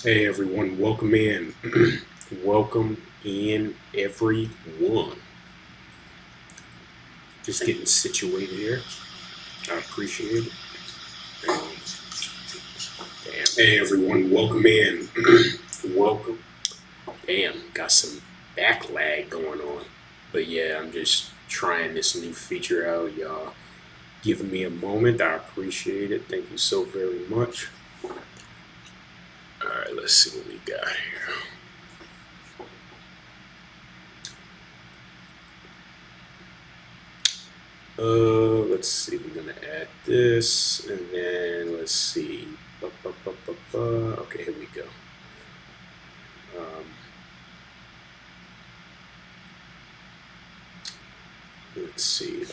Hey everyone, welcome in. Welcome in everyone. Just getting situated here. I appreciate it. Damn. Hey everyone, welcome in. Welcome. Damn, got some back lag going on. But yeah, I'm just trying this new feature out. Y'all giving me a moment. I appreciate it. Thank you so very much. Alright, let's see what we got here. Let's see, we're gonna add this, and then let's see. Okay, here we go. Let's see.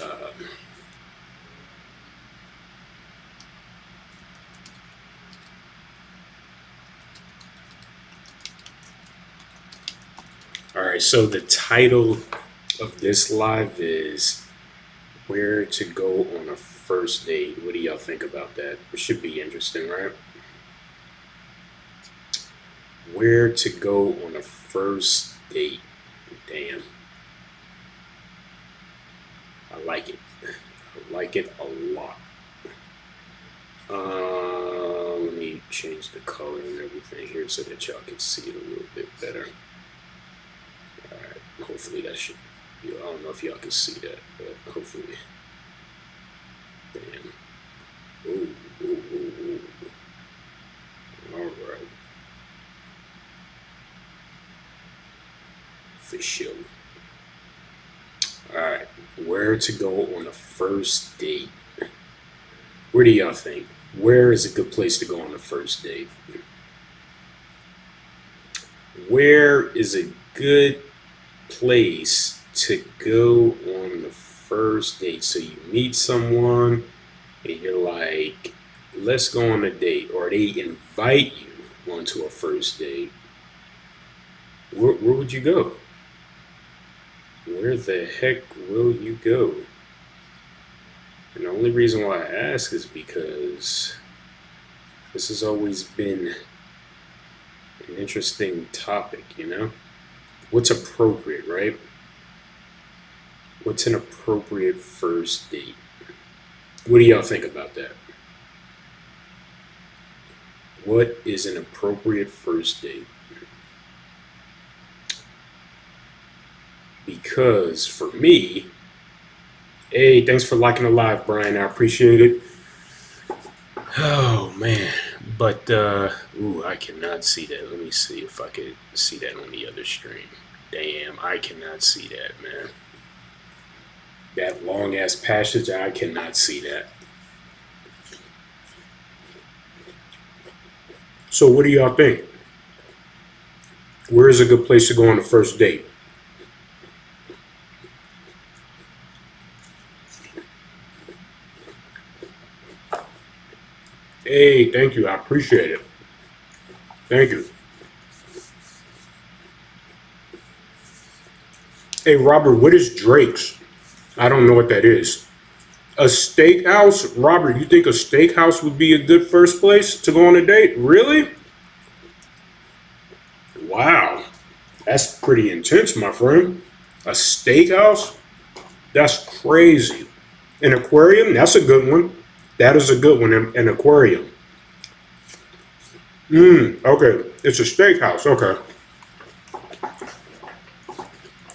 All right, so the title of this live is where to go on a first date. What do y'all think about that? It should be interesting, right? Where to go on a first date. Damn. I like it. I like it a lot. Let me change the color and everything here so that y'all can see it a little bit better. Alright, hopefully that should, I don't know if y'all can see that, but hopefully. Damn. Ooh, ooh, ooh, ooh. Alright. For sure. Alright, where to go on a first date? Where do y'all think? Where is a good place to go on a first date? Where is a good place to go on the first date? So you meet someone and you're like, let's go on a date, or they invite you onto a first date. Where would you go? Where the heck will you go? And the only reason why I ask is because this has always been an interesting topic, What's appropriate, right? What's an appropriate first date? What do y'all think about that? What is an appropriate first date? Because for me, hey, thanks for liking the live, Brian. I appreciate it. Oh man, but I cannot see that. Let me see if I could see that on the other stream. Damn, I cannot see that, man. That long ass passage, I cannot see that. So what do y'all think? Where is a good place to go on the first date? Hey, thank you. I appreciate it. Thank you. Hey, Robert, what is Drake's? I don't know what that is. A steakhouse? Robert, you think a steakhouse would be a good first place to go on a date? Really? Wow. That's pretty intense, my friend. A steakhouse? That's crazy. An aquarium? That's a good one. That is a good one. An aquarium. Okay. It's a steakhouse. Okay.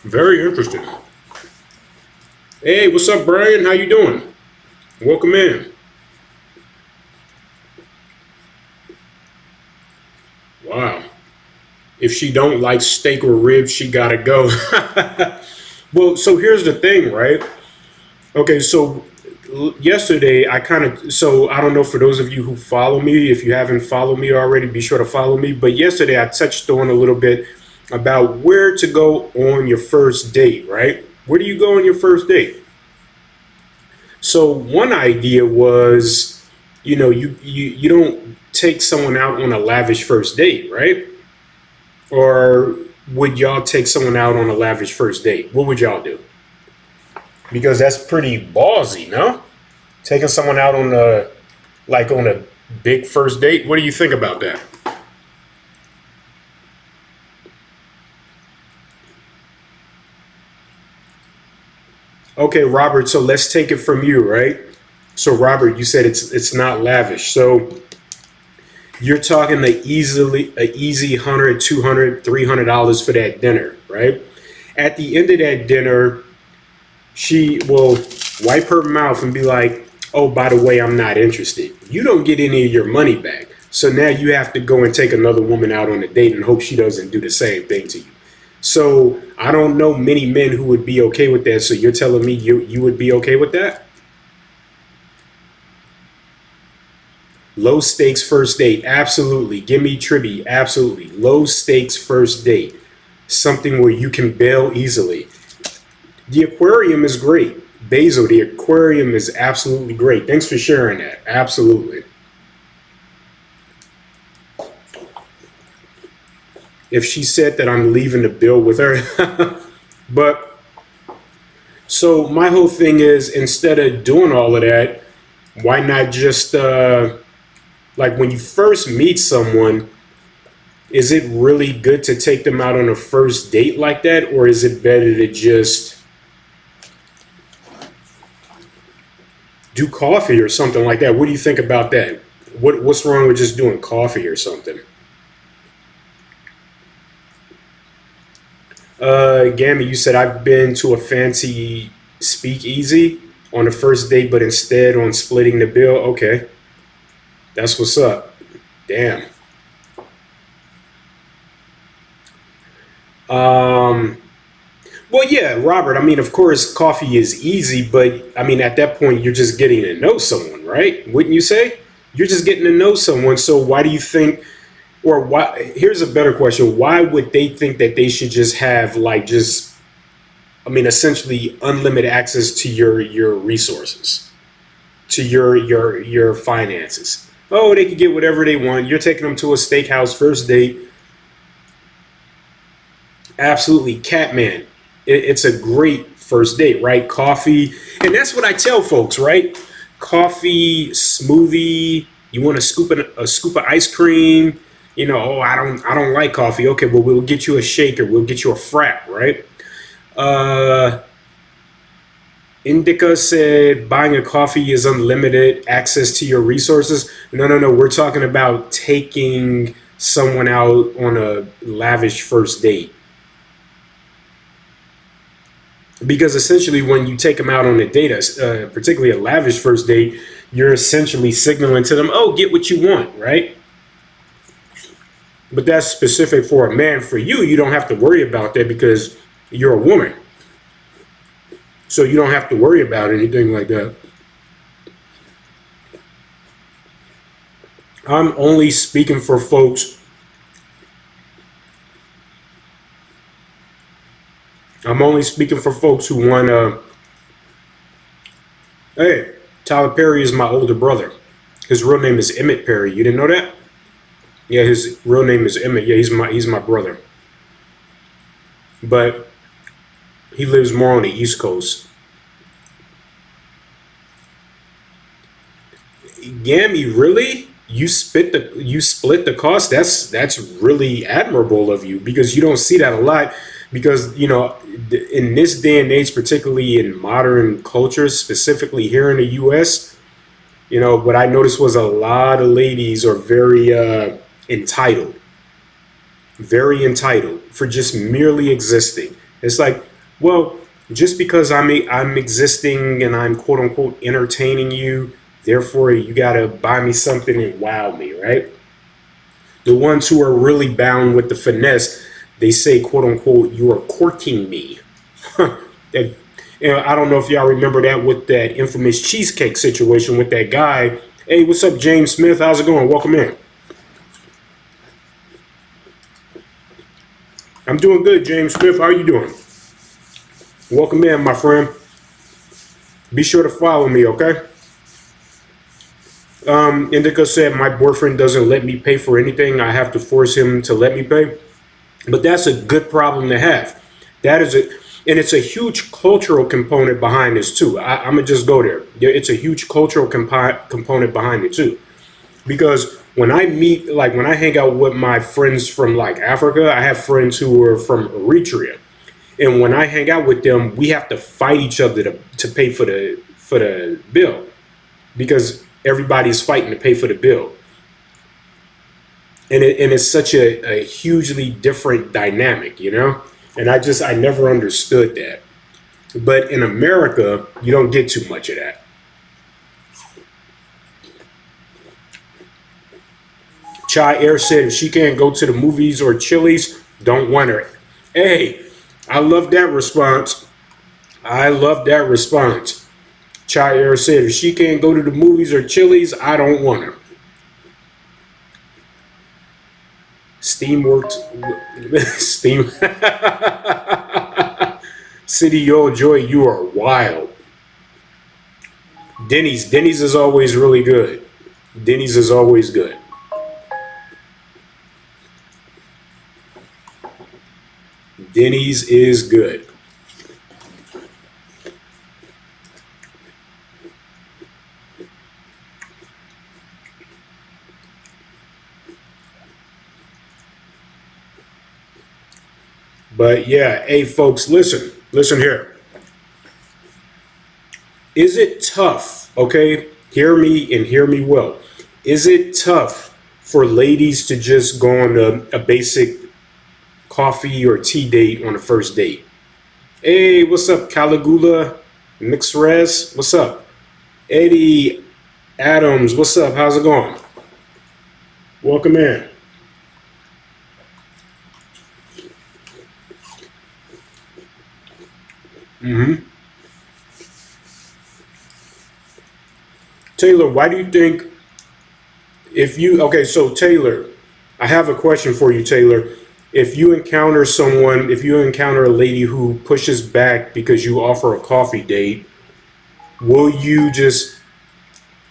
Very interesting. Hey, what's up, Brian? How you doing? Welcome in. Wow. If she don't like steak or ribs, she gotta go. Well, so here's the thing, right? Okay, so yesterday so I don't know, for those of you who follow me, if you haven't followed me already, be sure to follow me. But yesterday I touched on a little bit about where to go on your first date, right? Where do you go on your first date? So one idea was, you don't take someone out on a lavish first date, right? Or would y'all take someone out on a lavish first date? What would y'all do? Because that's pretty ballsy, no? Taking someone out on a big first date. What do you think about that? Okay, Robert, so let's take it from you, right? So Robert, you said it's not lavish. So you're talking a easy 100, 200, $300 for that dinner, right? At the end of that dinner, she will wipe her mouth and be like, "Oh, by the way, I'm not interested." You don't get any of your money back. So now you have to go and take another woman out on a date and hope she doesn't do the same thing to you. So I don't know many men who would be okay with that. So you're telling me you would be okay with that? Low stakes first date. Absolutely. Give me trivia. Absolutely. Low stakes first date. Something where you can bail easily. The aquarium is great. Basil, the aquarium is absolutely great. Thanks for sharing that. Absolutely. If she said that, I'm leaving the bill with her. But so my whole thing is, instead of doing all of that, why not just like when you first meet someone, is it really good to take them out on a first date like that, or is it better to just do coffee or something like that? What do you think about that? What's wrong with just doing coffee or something? Gammy, you said I've been to a fancy speakeasy on the first date, but instead on splitting the bill. Okay, that's what's up. Damn. Um, well, yeah, Robert. I mean, of course, coffee is easy, but I mean, at that point, you're just getting to know someone, right? Wouldn't you say? You're just getting to know someone. So why do you think, or why? Here's a better question: why would they think that they should just have like just, I mean, essentially unlimited access to your resources, to your finances? Oh, they could get whatever they want. You're taking them to a steakhouse first date. Absolutely, Catman. It's a great first date, right? Coffee, and that's what I tell folks, right? Coffee, smoothie. You want a scoop of ice cream? You know, oh, I don't like coffee. Okay, well, we'll get you a shaker. We'll get you a frap, right? Uh, Indica said buying a coffee is unlimited access to your resources. No, no, no. We're talking about taking someone out on a lavish first date. Because essentially, when you take them out on a date, particularly a lavish first date, you're essentially signaling to them, "Oh, get what you want," right? But that's specific for a man. For you, you don't have to worry about that because you're a woman, so you don't have to worry about anything like that. I'm only speaking for folks. I'm only speaking for folks who want to. Hey, Tyler Perry is my older brother. His real name is Emmett Perry. You didn't know that? Yeah, his real name is Emmett. Yeah, he's my brother. But he lives more on the East Coast. Gammy, really? You split the cost? That's really admirable of you because you don't see that a lot. Because in this day and age, particularly in modern cultures, specifically here in the U.S., what I noticed was a lot of ladies are entitled, very entitled for just merely existing. It's like, well, just because I'm existing and I'm quote unquote entertaining you, therefore you gotta buy me something and wow me, right? The ones who are really bound with the finesse, they say quote unquote, you are courting me. That, I don't know if y'all remember that with that infamous cheesecake situation with that guy. Hey, what's up, James Smith? How's it going? Welcome in. I'm doing good, James Smith. How are you doing? Welcome in, my friend. Be sure to follow me, okay? Indica said my boyfriend doesn't let me pay for anything. I have to force him to let me pay. But that's a good problem to have. That is it, and it's a huge cultural component behind this too. I'm gonna just go there. It's a huge cultural component behind it too, because when I hang out with my friends from like Africa, I have friends who are from Eritrea, And when I hang out with them, we have to fight each other to pay for the bill, because everybody's fighting to pay for the bill. And it's such a hugely different dynamic, you know? And I never understood that. But in America, you don't get too much of that. Chai Air said if she can't go to the movies or Chili's, don't want her. Hey, I love that response. I love that response. Chai Air said if she can't go to the movies or Chili's, I don't want her. Steamworks, Steam City Yo Joy, you are wild. Denny's is always really good. Denny's is always good. Denny's is good. But yeah, hey folks, listen here. Is it tough? Okay, hear me and hear me well. Is it tough for ladies to just go on a basic coffee or tea date on a first date? Hey, what's up, Caligula Mixrez? What's up? Eddie Adams, what's up? How's it going? Welcome in. Taylor, why do you think okay, so Taylor, I have a question for you, Taylor. If you encounter a lady who pushes back because you offer a coffee date, will you just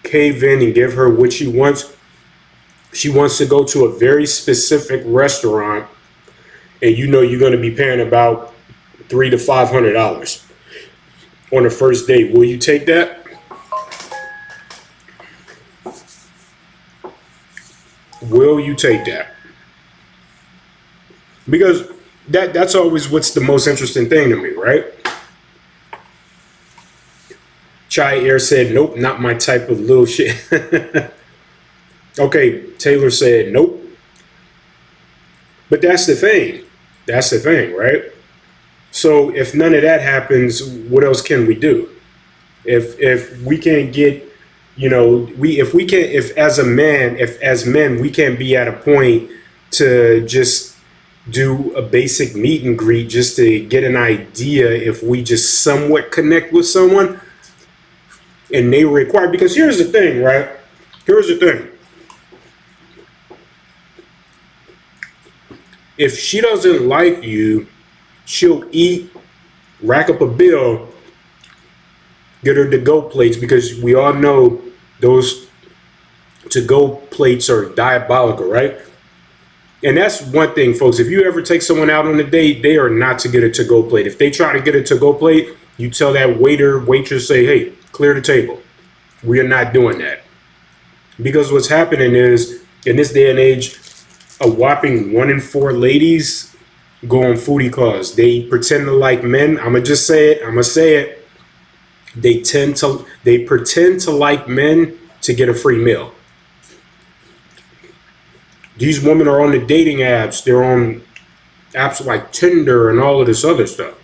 cave in and give her what she wants? She wants to go to a very specific restaurant, and you know you're going to be paying about $300 to $500 on the first date. Will you take that? Will you take that? Because that's always what's the most interesting thing to me, right? Chai Air said, nope, not my type of little shit. Okay, Taylor said, nope. But that's the thing. That's the thing, right? So if none of that happens, what else can we do? If we can't get, you know, if as men, we can't be at a point to just do a basic meet and greet just to get an idea if we just somewhat connect with someone, and they require, because here's the thing, right? Here's the thing. If she doesn't like you, she'll eat, rack up a bill, get her to-go plates, because we all know those to-go plates are diabolical, right? And that's one thing, folks. If you ever take someone out on a date, they are not to get a to-go plate. If they try to get a to-go plate, you tell that waiter, waitress, say, hey, clear the table. We are not doing that. Because what's happening is, in this day and age, a whopping 1 in 4 ladies go on foodie calls. They pretend to like men. I'm going to just say it. They pretend to like men to get a free meal. These women are on the dating apps. They're on apps like Tinder and all of this other stuff.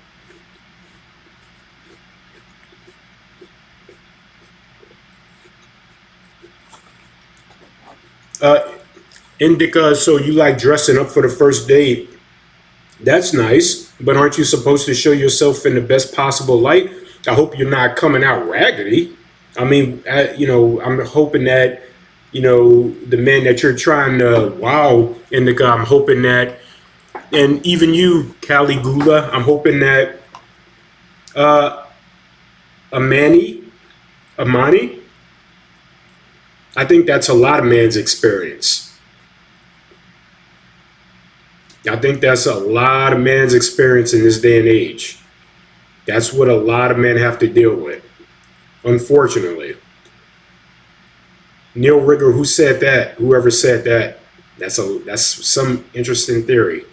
Indica, so you like dressing up for the first date. That's nice, but aren't you supposed to show yourself in the best possible light? I hope you're not coming out raggedy. I mean, I'm hoping that, the men that you're trying to wow, Indica, I'm hoping that, and even you, Caligula, I'm hoping that Amani, I think that's a lot of men's experience. I think that's a lot of men's experience in this day and age. That's what a lot of men have to deal with, unfortunately. Neil Rigger, who said that? Whoever said that? That's some interesting theory.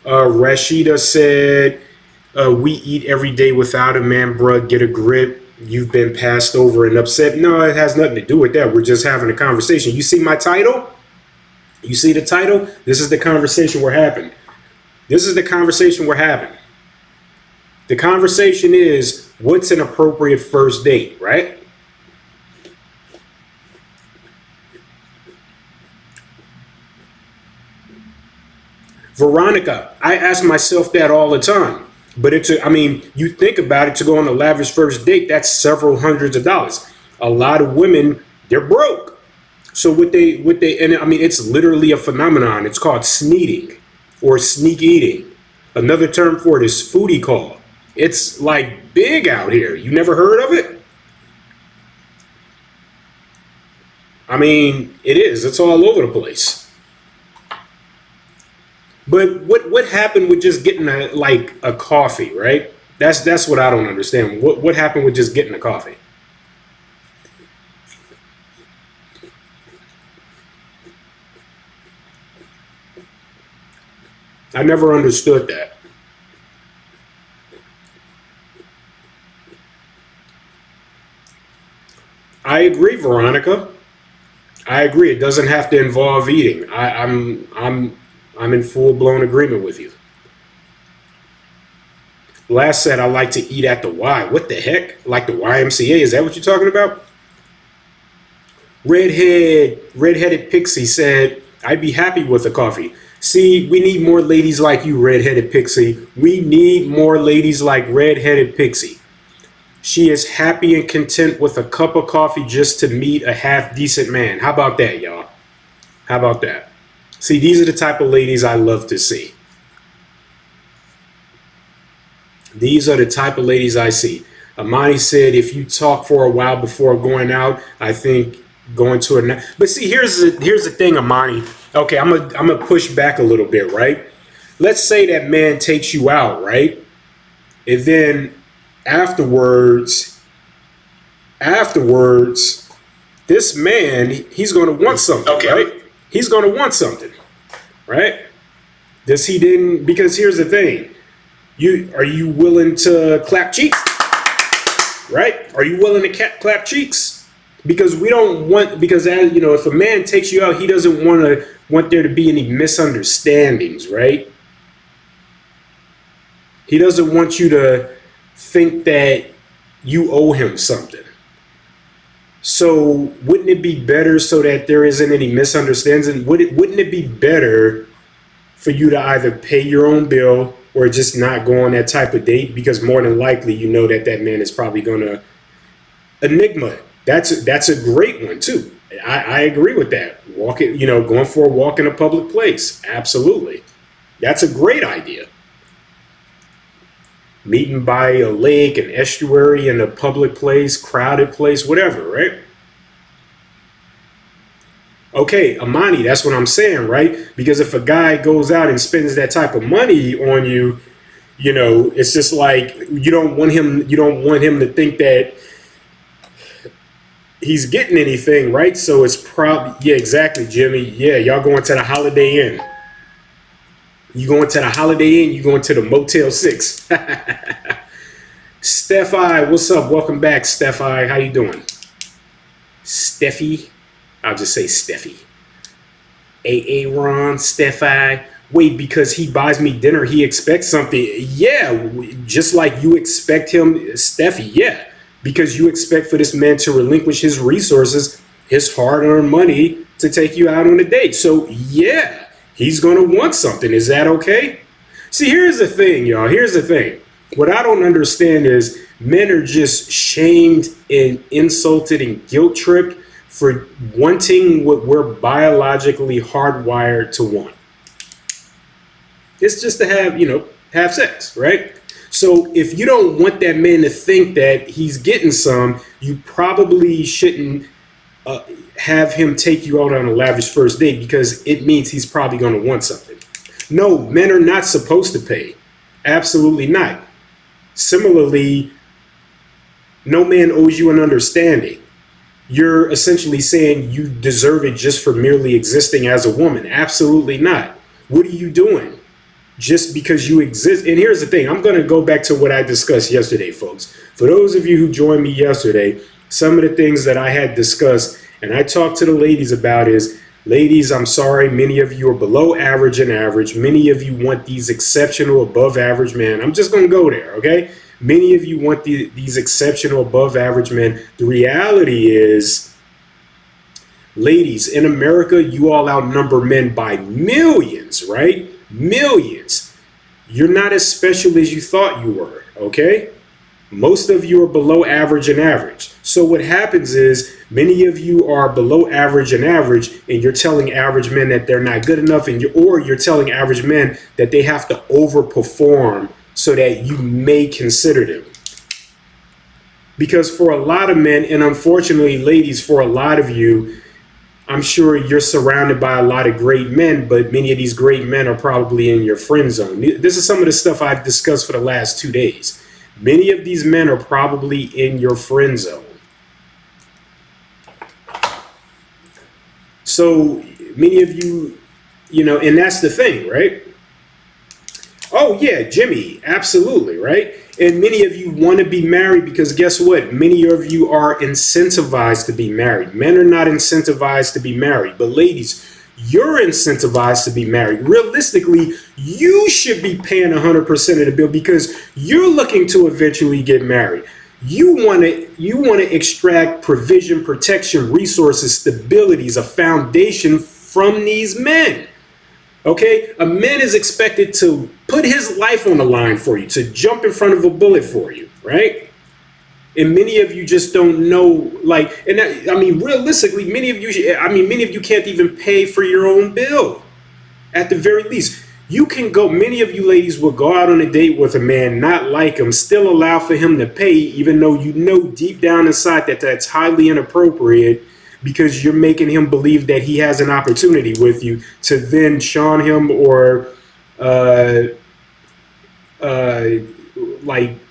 Rashida said, we eat every day without a man, bruh. Get a grip. You've been passed over and upset. No, it has nothing to do with that. We're just having a conversation. You see my title? You see the title? This is the conversation we're having. This is the conversation we're having. The conversation is, what's an appropriate first date, right? Veronica, I ask myself that all the time. But I mean, you think about it, to go on a lavish first date, that's several hundreds of dollars. A lot of women, they're broke. So and I mean, it's literally a phenomenon. It's called sneating or sneak eating. Another term for it is foodie call. It's like big out here. You never heard of it? I mean, it is. It's all over the place. But what happened with just getting a coffee, right? That's what I don't understand. What happened with just getting a coffee? I never understood that. I agree, Veronica. I agree. It doesn't have to involve eating. I'm in full blown agreement with you. Last said I like to eat at the Y. What the heck? Like the YMCA? Is that what you're talking about? Redheaded Pixie said, I'd be happy with a coffee. See, we need more ladies like you, Redheaded Pixie. We need more ladies like Redheaded Pixie. She is happy and content with a cup of coffee just to meet a half decent man. How about that, y'all? How about that? See, these are the type of ladies I love to see. These are the type of ladies I see. Amani said, if you talk for a while before going out, I think going to a... But see, here's the thing, Amani. Okay, I'm gonna push back a little bit, right? Let's say that man takes you out, right? And then afterwards, this man, he's going to want something, okay, right? He's going to want something, right? Does he didn't? Because here's the thing. Are you willing to clap cheeks? Right? Are you willing to clap cheeks? Because we don't want, because as you know, if a man takes you out, he doesn't want there to be any misunderstandings, right? He doesn't want you to think that you owe him something. So wouldn't it be better, so that there isn't any misunderstandings? Wouldn't it be better for you to either pay your own bill or just not go on that type of date? Because more than likely, you know that man is probably gonna enigma. That's a great one too. I agree with that. Going for a walk in a public place. Absolutely. That's a great idea. Meeting by a lake, an estuary, in a public place, crowded place, whatever, right? Okay, Amani, that's what I'm saying, right? Because if a guy goes out and spends that type of money on you, it's just like you don't want him to think that he's getting anything, right? So it's probably, yeah, exactly, Jimmy. Yeah, y'all going to the Holiday Inn. You going to the Holiday Inn, you going to the Motel 6. Stephi, what's up? Welcome back, Stephi. How you doing? Steffi. I'll just say Steffi. Ron, Steffi. Wait, because he buys me dinner, he expects something. Yeah, just like you expect him, Steffi, yeah. Because you expect for this man to relinquish his resources, his hard-earned money, to take you out on a date. So, yeah. He's going to want something. Is that okay? See, here's the thing, y'all. Here's the thing. What I don't understand is men are just shamed and insulted and guilt tripped for wanting what we're biologically hardwired to want. It's just to have sex, right? So if you don't want that man to think that he's getting some, you probably shouldn't have him take you out on a lavish first date, because it means he's probably going to want something. No, men are not supposed to pay. Absolutely not. Similarly, no man owes you an understanding. You're essentially saying you deserve it just for merely existing as a woman. Absolutely not. What are you doing? just because you exist. And here's the thing, I'm going to go back to what I discussed yesterday, folks. For those of you who joined me yesterday, some of the things that I had discussed and I talked to the ladies about is, ladies, I'm sorry, many of you are below average and average. Many of you want these exceptional above average men. I'm just going to go there, okay? Many of you want these exceptional above average men. The reality is, ladies, in America, you all outnumber men by millions, right? Millions. You're not as special as you thought you were, okay? Most of you are below average and average. So what happens is many of you are below average and average, and you're telling average men that they're not good enough, and you're telling average men that they have to overperform so that you may consider them. Because for a lot of men, and unfortunately, ladies, for a lot of you, I'm sure you're surrounded by a lot of great men, but many of these great men are probably in your friend zone. This is some of the stuff I've discussed for the last 2 days. Many of these men are probably in your friend zone. So many of you, and that's the thing, right? Oh yeah, Jimmy, absolutely, right? And many of you want to be married because guess what? Many of you are incentivized to be married. Men are not incentivized to be married, but ladies, you're incentivized to be married. Realistically, you should be paying 100% of the bill because you're looking to eventually get married. You want to extract provision, protection, resources, stabilities, a foundation from these men. Okay, a man is expected to put his life on the line for you, to jump in front of a bullet for you, right? And many of you just don't know, realistically, many of you can't even pay for your own bill. At the very least, many of you ladies will go out on a date with a man, not like him, still allow for him to pay, even though you know deep down inside that that's highly inappropriate, because you're making him believe that he has an opportunity with you to then shun him or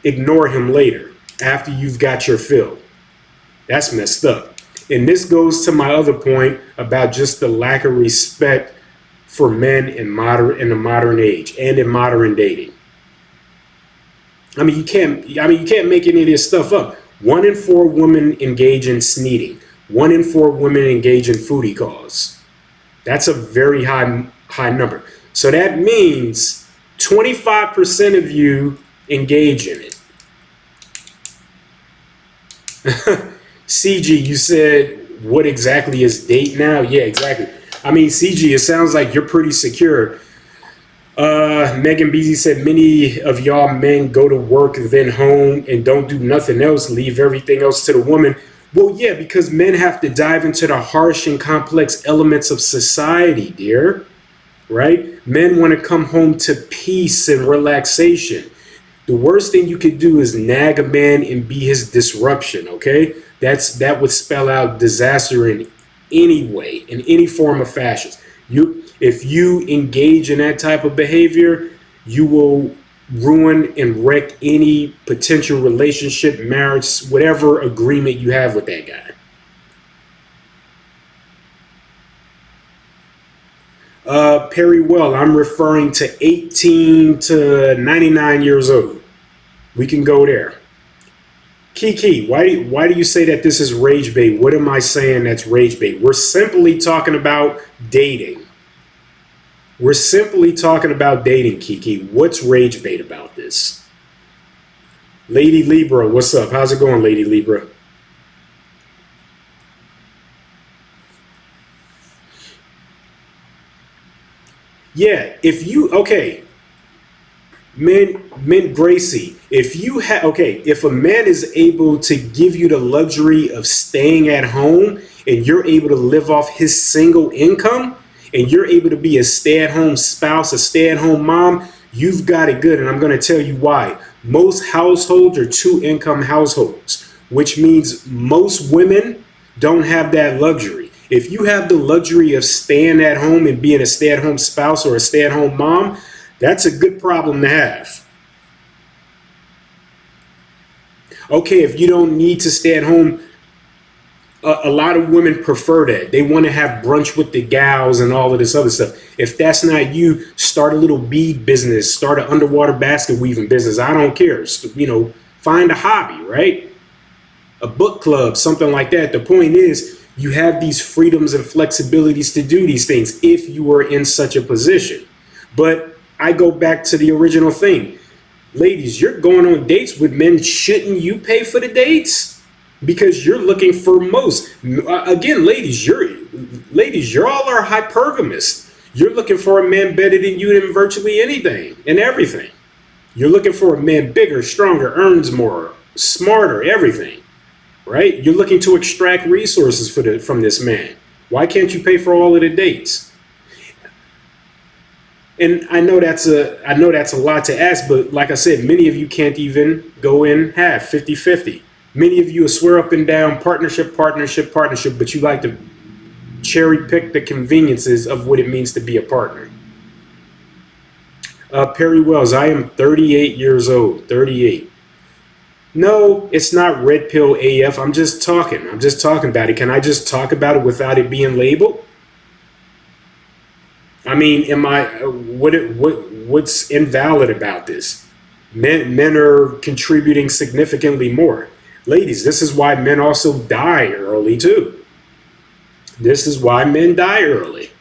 ignore him later after you've got your fill. That's messed up. And this goes to my other point about just the lack of respect for men in the modern age and in modern dating. You can't make any of this stuff up. 1 in 4 women engage in sneating. 1 in 4 women engage in foodie calls. That's a very high number. So that means 25% of you engage in it. CG, you said, what exactly is date now? Yeah, exactly. CG, it sounds like you're pretty secure. Megan Beasy said, many of y'all men go to work, then home, and don't do nothing else, leave everything else to the woman. Well, yeah, because men have to dive into the harsh and complex elements of society, dear, right? Men want to come home to peace and relaxation. The worst thing you could do is nag a man and be his disruption, okay? That would spell out disaster in any way, in any form or fashion. If you engage in that type of behavior, you will ruin and wreck any potential relationship, marriage, whatever agreement you have with that guy. Perry Well, I'm referring to 18 to 99 years old. We can go there. Kiki, why do you say that this is rage bait? What am I saying that's rage bait? We're simply talking about dating. We're simply talking about dating, Kiki. What's rage bait about this? Lady Libra, what's up? How's it going, Lady Libra? Yeah, Men Gracie, if a man is able to give you the luxury of staying at home and you're able to live off his single income and you're able to be a stay-at-home spouse, a stay-at-home mom, you've got it good. And I'm going to tell you why. Most households are 2-income households, which means most women don't have that luxury. If you have the luxury of staying at home and being a stay-at-home spouse or a stay-at-home mom, that's a good problem to have. Okay, if you don't need to stay at home A lot of women prefer that. They want to have brunch with the gals and all of this other stuff. If that's not you, start a little bead business, start an underwater basket weaving business. I don't care. You know, find a hobby, right? A book club, something like that. The point is, you have these freedoms and flexibilities to do these things if you are in such a position. But I go back to the original thing. Ladies, you're going on dates with men. Shouldn't you pay for the dates? Because you're looking for most. Again, ladies, you're all are hypergamous. You're looking for a man better than you in virtually anything and everything. You're looking for a man bigger, stronger, earns more, smarter, everything, right? You're looking to extract resources from this man. Why can't you pay for all of the dates? And I know that's a lot to ask, but like I said, many of you can't even go in half, 50-50. Many of you swear up and down partnership, but you like to cherry pick the conveniences of what it means to be a partner. Perry Wells, I am 38 years old, 38. No, it's not red pill AF. I'm just talking about it. Can I just talk about it without it being labeled? I mean, what's invalid about this? Men are contributing significantly more. Ladies, this is why men also die early too. This is why men die early.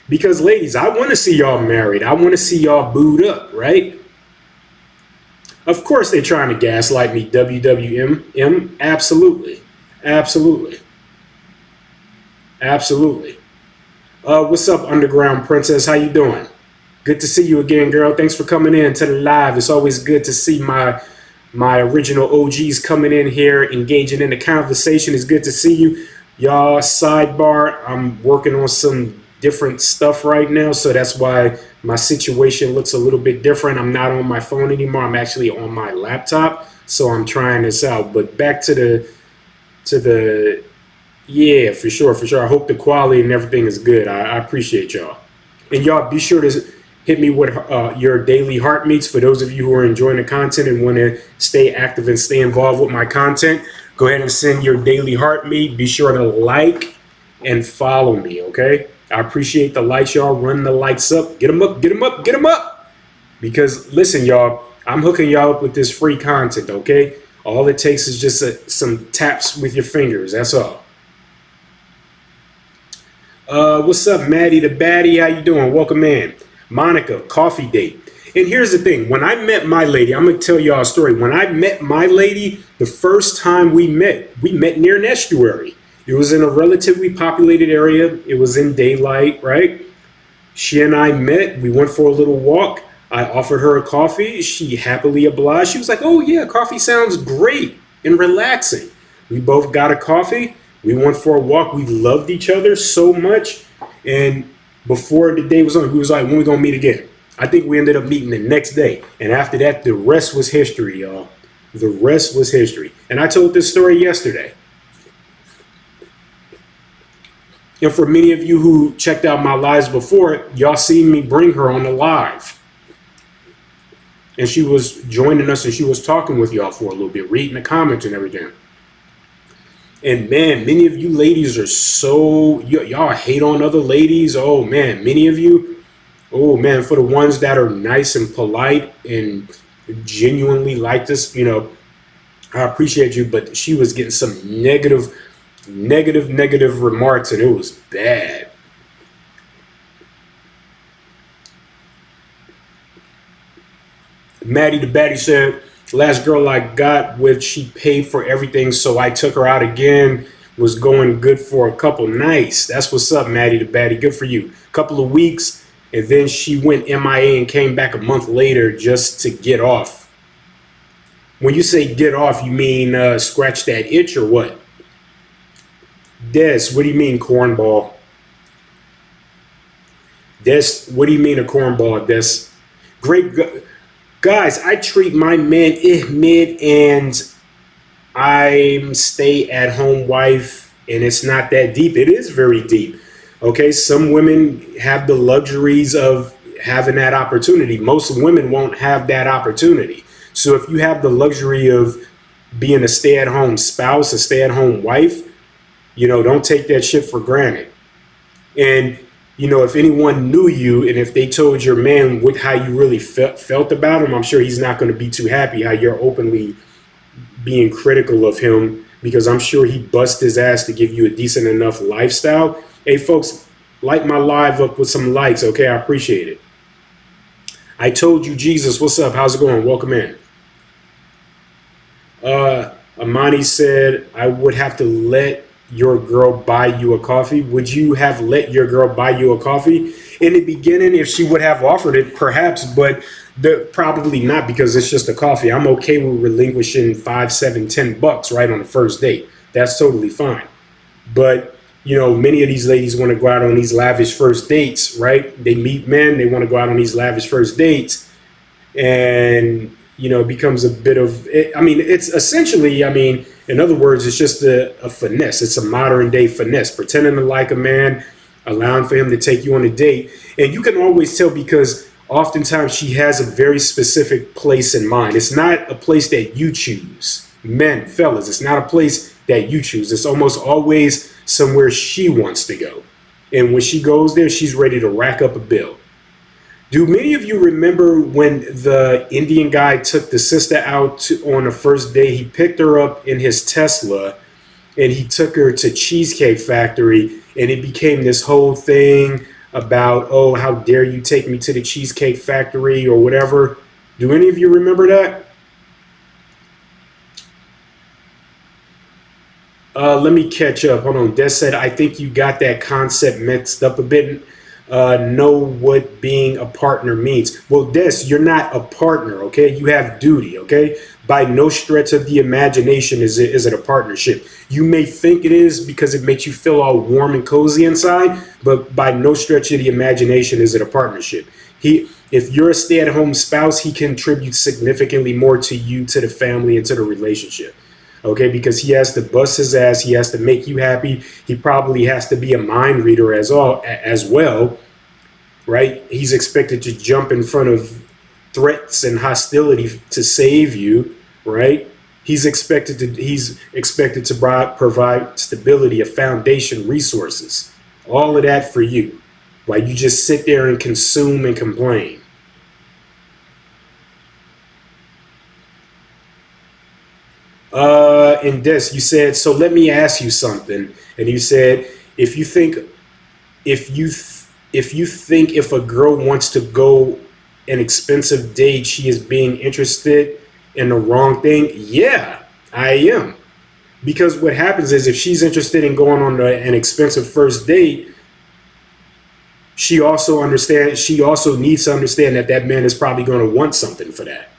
Because ladies, I want to see y'all married. I want to see y'all booed up, right? Of course they're trying to gaslight me, WWM. Absolutely. Absolutely. Absolutely. What's up, Underground Princess? How you doing? Good to see you again, girl. Thanks for coming in to the live. It's always good to see my original OGs coming in here, engaging in the conversation. It's good to see you. Y'all, sidebar, I'm working on some different stuff right now, so that's why my situation looks a little bit different. I'm not on my phone anymore. I'm actually on my laptop, so I'm trying this out. But back to the yeah, for sure. I hope the quality and everything is good. I appreciate y'all. And y'all be sure to hit me with your daily heart meets. For those of you who are enjoying the content and want to stay active and stay involved with my content, go ahead and send your daily heart meet. Be sure to like and follow me, okay? I appreciate the likes, y'all. Run the likes up. Get them up, get them up, get them up. Because listen, y'all, I'm hooking y'all up with this free content, okay? All it takes is just some taps with your fingers. That's all. What's up, Maddie the Baddie? How you doing? Welcome in. Monica, coffee date. And here's the thing. When I met my lady, I'm going to tell y'all a story. When I met my lady, the first time we met near an estuary. It was in a relatively populated area. It was in daylight, right? She and I met. We went for a little walk. I offered her a coffee. She happily obliged. She was like, oh, yeah, coffee sounds great and relaxing. We both got a coffee. We went for a walk. We loved each other so much. And before the day was on, we was like, when we going to meet again? I think we ended up meeting the next day. And after that, the rest was history, y'all. The rest was history. And I told this story yesterday. And for many of you who checked out my lives before, y'all seen me bring her on the live. And she was joining us and she was talking with y'all for a little bit, reading the comments and everything. And man, many of you ladies are so, y'all hate on other ladies. Oh man, many of you, oh man, for the ones that are nice and polite and genuinely like this, you know, I appreciate you, but she was getting some negative remarks and it was bad. Maddie the Baddie said, last girl I got with, she paid for everything, so I took her out again. Was going good for a couple nights. That's what's up, Maddie the Baddie. Good for you. Couple of weeks, and then she went MIA and came back a month later just to get off. When you say get off, you mean scratch that itch or what? Des, what do you mean cornball? Des, what do you mean a cornball, Des? Great. Guys, I treat my men mid and I'm stay-at-home wife, and it's not that deep. It is very deep. Okay, some women have the luxuries of having that opportunity. Most women won't have that opportunity. So if you have the luxury of being a stay-at-home spouse, a stay-at-home wife, don't take that shit for granted. And, if anyone knew you and if they told your man how you really felt about him, I'm sure he's not going to be too happy how you're openly being critical of him, because I'm sure he bust his ass to give you a decent enough lifestyle. Hey, folks, light my live up with some likes, okay? I appreciate it. I told you, Jesus, what's up? How's it going? Welcome in. Amani said, I would have to let your girl buy you a coffee. Would you have let your girl buy you a coffee? In the beginning, if she would have offered it, perhaps, but probably not, because it's just a coffee. I'm okay with relinquishing $5, $7, $10 right on the first date. That's totally fine. But, many of these ladies want to go out on these lavish first dates, right? They meet men, they want to go out on these lavish first dates. And, it becomes a bit of, it's essentially, in other words, it's just a finesse. It's a modern day finesse, pretending to like a man, allowing for him to take you on a date. And you can always tell, because oftentimes she has a very specific place in mind. It's not a place that you choose. Men, fellas, it's not a place that you choose. It's almost always somewhere she wants to go. And when she goes there, she's ready to rack up a bill. Do many of you remember when the Indian guy took the sister out on a first date? He picked her up in his Tesla and he took her to Cheesecake Factory, and it became this whole thing about, oh, how dare you take me to the Cheesecake Factory or whatever. Do any of you remember that? Let me catch up. Hold on. Des said, I think you got that concept mixed up a bit. Know what being a partner means. Well, Des, you're not a partner, okay? You have duty, okay? By no stretch of the imagination is it a partnership. You may think it is because it makes you feel all warm and cozy inside, but by no stretch of the imagination is it a partnership. If you're a stay-at-home spouse, he contributes significantly more to you, to the family, and to the relationship. Okay, because he has to bust his ass, he has to make you happy. He probably has to be a mind reader as well, right? He's expected to jump in front of threats and hostility to save you, right? He's expected to provide stability, a foundation, resources, all of that for you, while you just sit there and consume and complain. In this, you said, so let me ask you something. And you said, if you think if a girl wants to go an expensive date, she is being interested in the wrong thing. Yeah, I am. Because what happens is, if she's interested in going on an expensive first date, she also needs to understand that man is probably going to want something for that.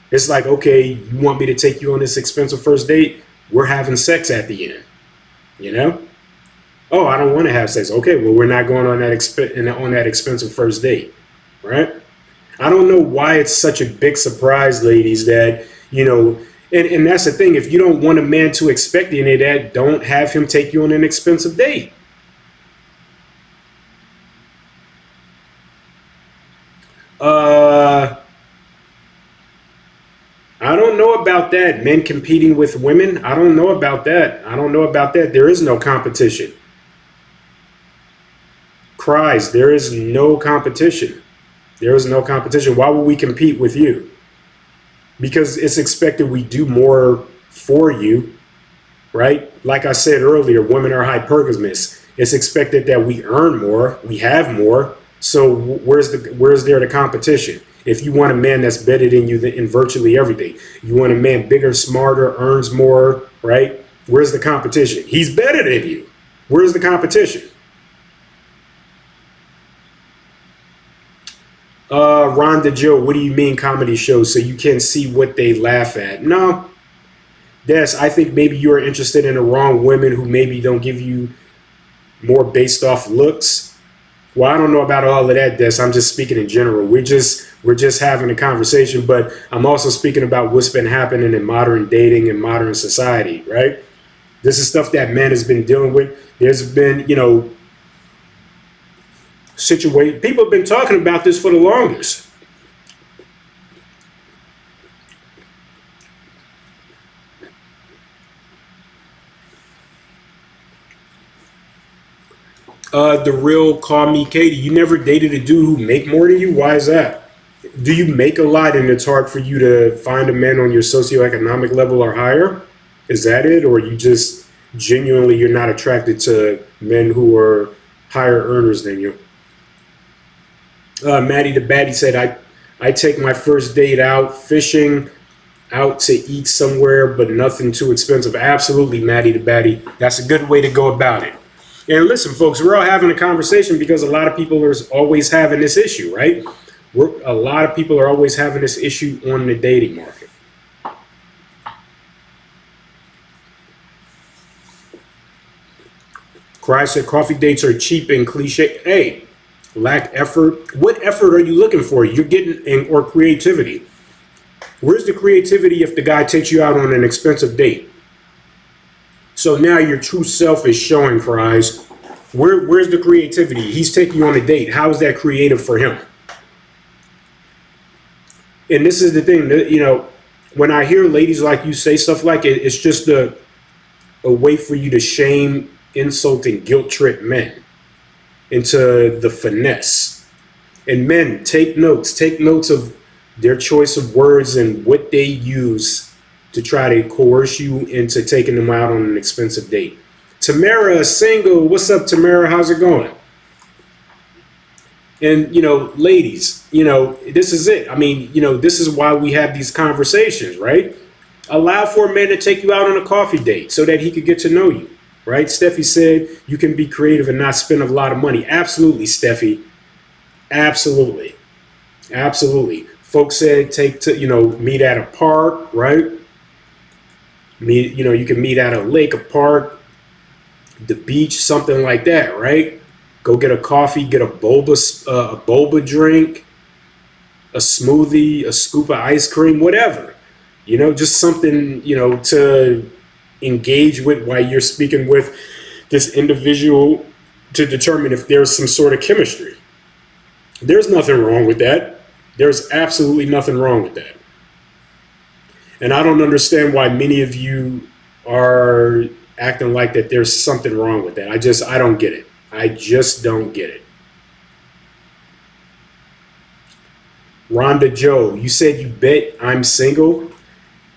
It's like, okay, you want me to take you on this expensive first date? We're having sex at the end, Oh, I don't want to have sex. Okay, well, we're not going on that expensive first date, right? I don't know why it's such a big surprise, ladies, that, and that's the thing. If you don't want a man to expect any of that, don't have him take you on an expensive date. I don't know about that. Men competing with women. I don't know about that. There is no competition. Cries. There is no competition. Why would we compete with you? Because it's expected we do more for you, right? Like I said earlier, women are hypergamous. It's expected that we earn more, we have more. So where's there the competition? If you want a man that's better than you in virtually everything, you want a man bigger, smarter, earns more, right? Where's the competition? He's better than you. Where's the competition? Rhonda Joe, what do you mean comedy shows? So you can see what they laugh at? No. Des, I think maybe you're interested in the wrong women who maybe don't give you more based off looks. Well, I don't know about all of that, Des. I'm just speaking in general. We're just having a conversation, but I'm also speaking about what's been happening in modern dating and modern society, right? This is stuff that men has been dealing with. There's been, people have been talking about this for the longest. The real call me Katie. You never dated a dude who make more than you? Why is that? Do you make a lot and it's hard for you to find a man on your socioeconomic level or higher? Is that it? Or you just genuinely you're not attracted to men who are higher earners than you? Maddie the Batty said, I take my first date out fishing, out to eat somewhere, but nothing too expensive. Absolutely, Maddie the Batty. That's a good way to go about it. And listen, folks, we're all having a conversation because a lot of people are always having this issue, right? A lot of people are always having this issue on the dating market. Cry said coffee dates are cheap and cliche. Hey, lack effort. What effort are you looking for? You're getting, or creativity. Where's the creativity if the guy takes you out on an expensive date? So now your true self is showing, Cries. Where's the creativity? He's taking you on a date. How is that creative for him? And this is the thing, you know, when I hear ladies like you say stuff like it, it's just a way for you to shame, insult, and guilt trip men into the finesse. And men, take notes of their choice of words and what they use to try to coerce you into taking them out on an expensive date. Tamara single, what's up, Tamara? How's it going? And, you know, ladies, you know, this is it. I mean, you know, this is why we have these conversations, right? Allow for a man to take you out on a coffee date so that he could get to know you, right? Steffi said you can be creative and not spend a lot of money. Absolutely, Steffi. Absolutely. Absolutely. Folks said meet at a park, right? You can meet at a lake, a park, the beach, something like that, right? Go get a coffee, get a boba drink, a smoothie, a scoop of ice cream, whatever. You know, just something, you know, to engage with while you're speaking with this individual to determine if there's some sort of chemistry. There's nothing wrong with that. There's absolutely nothing wrong with that. And I don't understand why many of you are acting like that there's something wrong with that. I don't get it. I just don't get it. Rhonda Joe, you said you bet I'm single.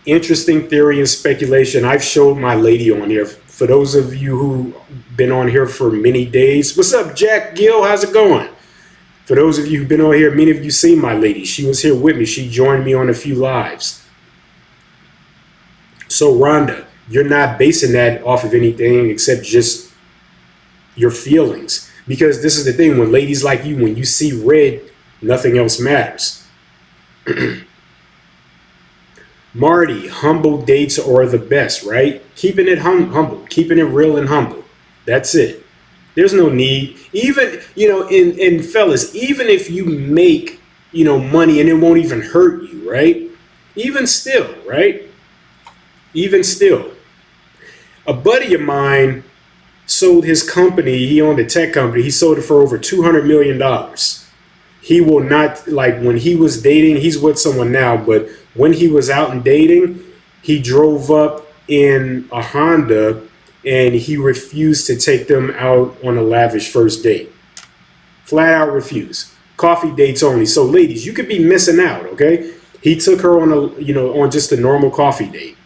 Interesting theory and speculation. I've showed my lady on here. For those of you who been on here for many days, what's up, Jack Gill? How's it going? For those of you who've been on here, many of you seen my lady. She was here with me. She joined me on a few lives. So Rhonda, you're not basing that off of anything except just your feelings. Because this is the thing, when ladies like you, when you see red, nothing else matters. Marty, humble dates are the best, right? Keeping it humble, keeping it real and humble. That's it. There's no need. Even, you know, in fellas, even if you make, you know, money and it won't even hurt you, right? Even still, right? Even still. A buddy of mine sold his company. He owned a tech company. He sold it for over $200 million. He will not, like when he was dating, he's with someone now, but when he was out and dating, he drove up in a Honda and he refused to take them out on a lavish first date. Flat out refused. Coffee dates only. So ladies, you could be missing out, okay? He took her on on just a normal coffee date.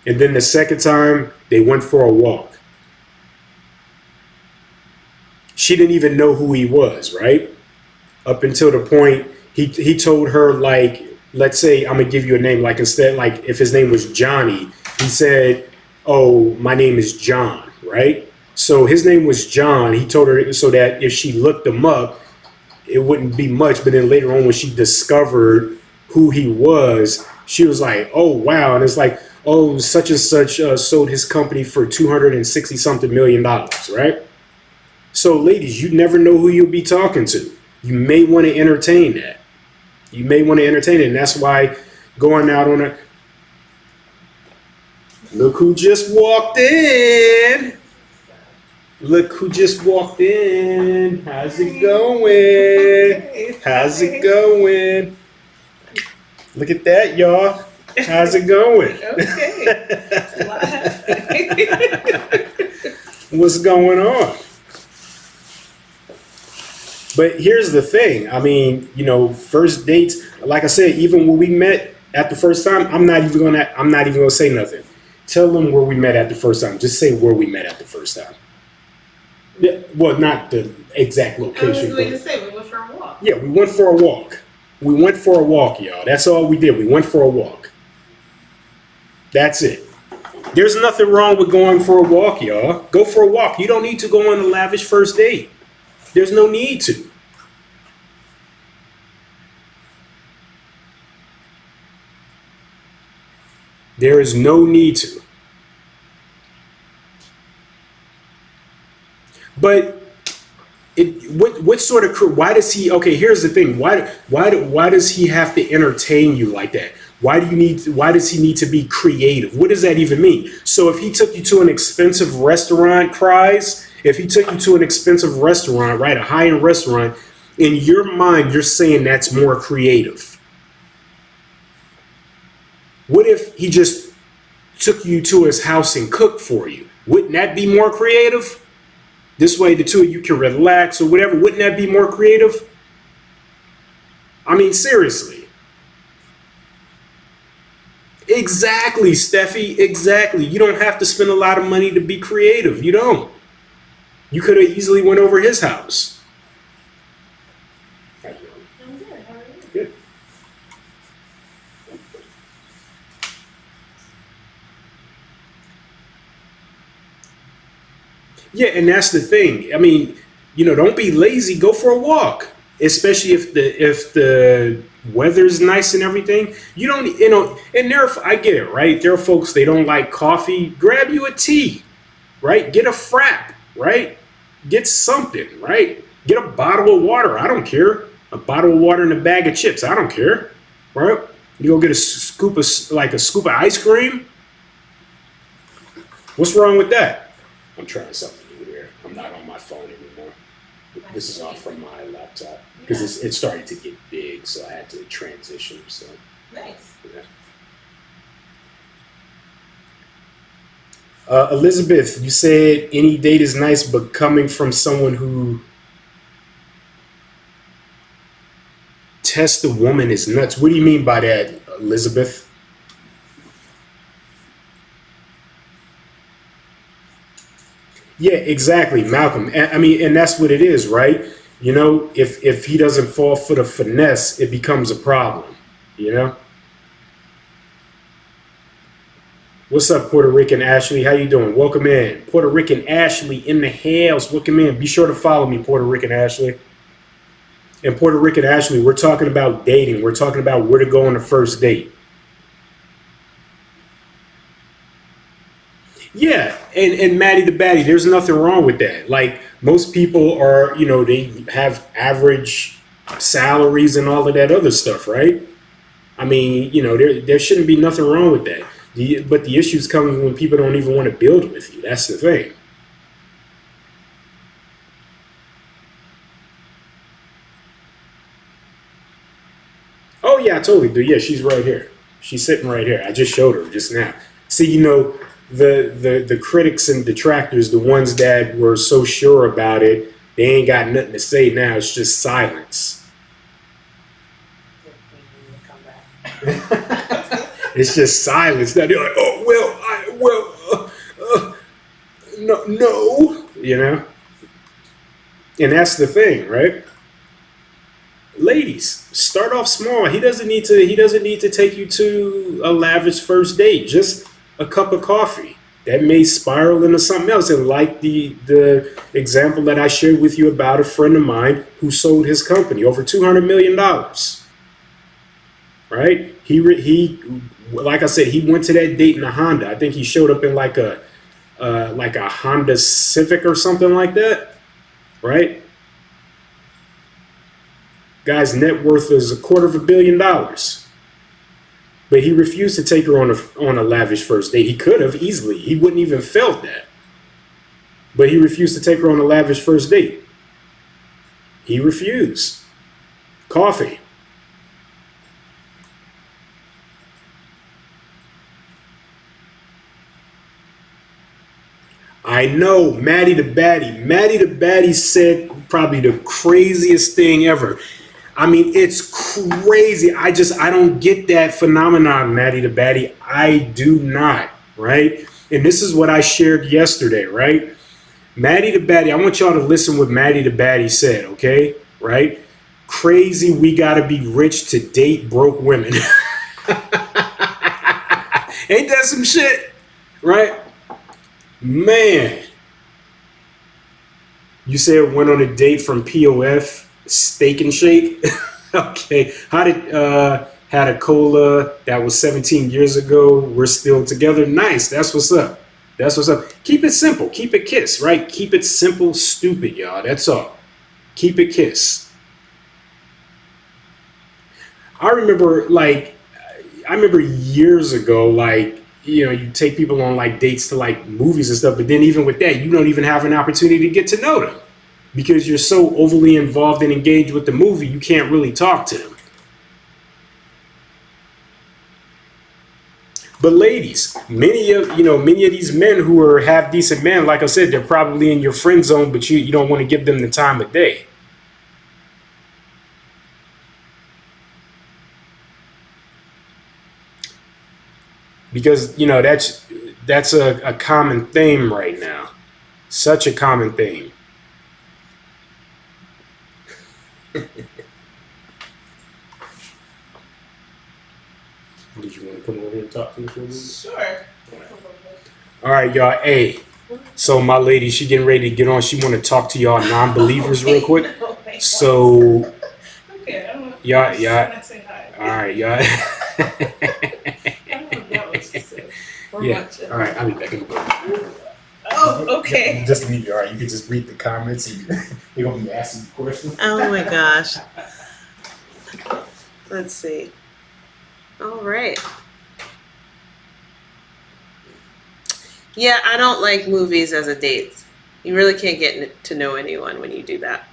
And then the second time, they went for a walk. She didn't even know who he was, right? Up until the point he told her, like, let's say I'm gonna give you a name, like instead, like if his name was Johnny, he said, oh, my name is John, right? So his name was John. He told her so that if she looked him up, it wouldn't be much. But then later on, when she discovered who he was, she was like, oh, wow. And it's like, oh, such and such sold his company for $260 something million, right? So ladies, you never know who you'll be talking to. You may want to entertain that. You may want to entertain it. And that's why going out on a, look who just walked in. Look who just walked in. How's it going? How's it going? Look at that, y'all. How's it going? Okay. What's going on? But here's the thing. I mean, first dates, like I said, even when we met at the first time, I'm not even gonna say nothing. Tell them where we met at the first time. Just say where we met at the first time. Yeah, well, not the exact I was location, going to but say, we went for a walk. yeah, we went for a walk. We went for a walk, y'all. That's all we did. We went for a walk. That's it. There's nothing wrong with going for a walk, y'all. Go for a walk. You don't need to go on a lavish first date. There's no need to. There is no need to. But what sort of, why does he, okay, here's the thing. Why does he have to entertain you like that? Why does he need to be creative? What does that even mean? So if he took you to an expensive restaurant, if he took you to an expensive restaurant, right, a high-end restaurant, in your mind, you're saying that's more creative. What if he just took you to his house and cooked for you? Wouldn't that be more creative? This way the two of you can relax or whatever. Wouldn't that be more creative? I mean, seriously. Exactly, Steffi. Exactly. You don't have to spend a lot of money to be creative. You don't. You could have easily went over his house. I'm good. How are you? Good. Yeah, and that's the thing. I mean, don't be lazy. Go for a walk, especially if the weather's nice and everything. You don't, and I get it, right? There are folks, they don't like coffee. Grab you a tea, right? Get a frap, right? Get something, right? Get a bottle of water. I don't care. A bottle of water and a bag of chips. I don't care, right? You go get a scoop of ice cream. What's wrong with that? I'm trying something new here. I'm not on my phone anymore. This is all from my laptop because it's starting to get big, so I had to transition. So Nice. yeah. Elizabeth, you said any date is nice, but coming from someone who tests a woman is nuts. What do you mean by that, Elizabeth? Yeah, exactly, Malcolm. I mean, and that's what it is, right? If he doesn't fall for the finesse, it becomes a problem. You know. What's up, Puerto Rican Ashley? How you doing? Welcome in, Puerto Rican Ashley in the house. Welcome in. Be sure to follow me, Puerto Rican Ashley. And Puerto Rican Ashley, we're talking about dating. We're talking about where to go on the first date. Yeah, and Maddie the Baddie, there's nothing wrong with that. Like most people are, they have average salaries and all of that other stuff, right? I mean, there shouldn't be nothing wrong with that. But the issues come when people don't even want to build with you. That's the thing. Oh yeah, I totally do. Yeah, she's right here. She's sitting right here. I just showed her just now. See, the critics and detractors, the ones that were so sure about it, they ain't got nothing to say now. It's just silence. It's just silence. Now they're like, oh no, and that's the thing, right? Ladies, start off small. He doesn't need to take you to a lavish first date. Just a cup of coffee. That may spiral into something else. And like the example that I shared with you about a friend of mine who sold his company over $200 million. Right? He like I said, he went to that date in a Honda. I think he showed up in like a Honda Civic or something like that. Right? Guy's net worth is $250 million. But he refused to take her on a lavish first date. He could have easily. He wouldn't even felt that. But he refused to take her on a lavish first date. He refused. Coffee. I know, Maddie the Baddie. Maddie the Baddie said probably the craziest thing ever. I mean, it's crazy. I don't get that phenomenon, Maddie the Baddie. I do not, right? And this is what I shared yesterday, right? Maddie the Baddie, I want y'all to listen what Maddie the Baddie said, okay? Right? Crazy, we gotta be rich to date broke women. Ain't that some shit? Right? Man. You said went on a date from POF, Steak and Shake. Okay. How did had a cola that was 17 years ago. We're still together. Nice. That's what's up. That's what's up. Keep it simple. Keep it kiss, right? Keep it simple, stupid, y'all. That's all. Keep it kiss. I remember years ago, like, you know, you take people on like dates to like movies and stuff, but then even with that, you don't even have an opportunity to get to know them because you're so overly involved and engaged with the movie, you can't really talk to them. But ladies, many of these men who are half decent men, like I said, they're probably in your friend zone, but you don't want to give them the time of day. Because, you know, that's a common theme right now. Such a common theme. Did you want to come over here and talk to us for a minute? Sure. All right, y'all. Hey, so my lady, she getting ready to get on. She want to talk to y'all non-believers real quick. So, Okay, I don't know. y'all. I say hi. All right, y'all. I don't know what she said. Yeah. All right, I'll be back in the book. Oh, okay. Just leave you. All right, you can just read the comments. And they're gonna be asking questions. Oh my gosh. Let's see. All right. Yeah, I don't like movies as a date. You really can't get to know anyone when you do that.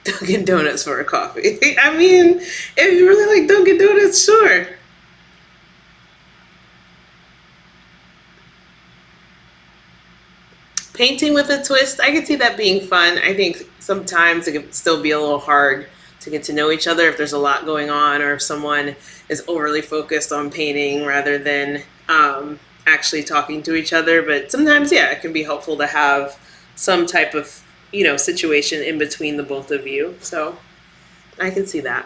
Dunkin' Donuts for a coffee. I mean, if you really like Dunkin' Donuts, sure. Painting with a twist, I could see that being fun. I think sometimes it could still be a little hard to get to know each other if there's a lot going on or if someone is overly focused on painting rather than actually talking to each other. But sometimes, yeah, it can be helpful to have some type of, situation in between the both of you. So I can see that.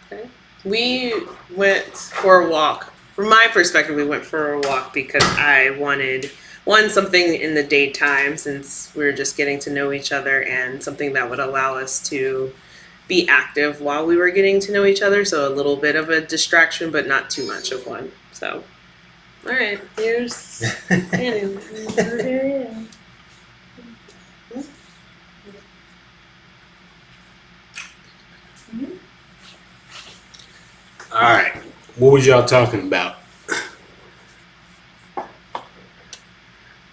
Okay. We went for a walk. From my perspective, we went for a walk because I wanted something in the daytime since we were just getting to know each other and something that would allow us to be active while we were getting to know each other. So a little bit of a distraction, but not too much of one. So, all right, here's Annie. All right, what was y'all talking about?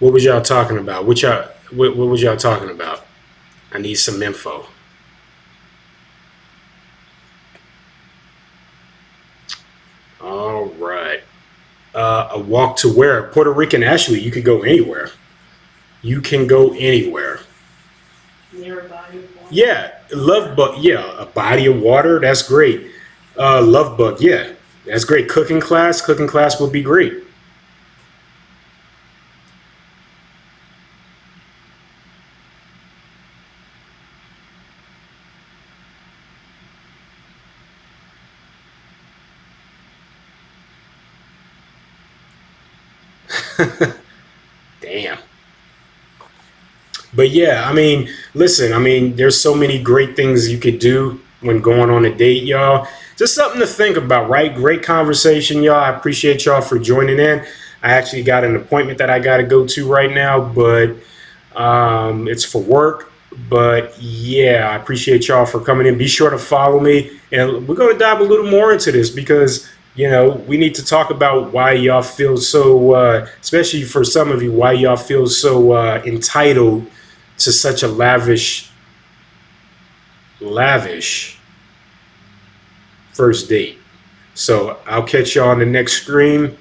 What was y'all talking about? What was y'all talking about? I need some info. All right. A walk to where? Puerto Rican Ashley, you could go anywhere. You can go anywhere. Near a body of water. Yeah, Love Bug. Yeah, a body of water. That's great. Love Bug. Yeah, that's great. Cooking class. Cooking class would be great. Damn. But yeah, I mean, listen, I mean, there's so many great things you could do when going on a date, y'all. Just something to think about, right? Great conversation, y'all. I appreciate y'all for joining in. I actually got an appointment that I got to go to right now, but it's for work. But yeah, I appreciate y'all for coming in. Be sure to follow me. And we're going to dive a little more into this because we need to talk about why y'all feel so, especially for some of you, why y'all feel so entitled to such a lavish first date. So I'll catch y'all on the next screen.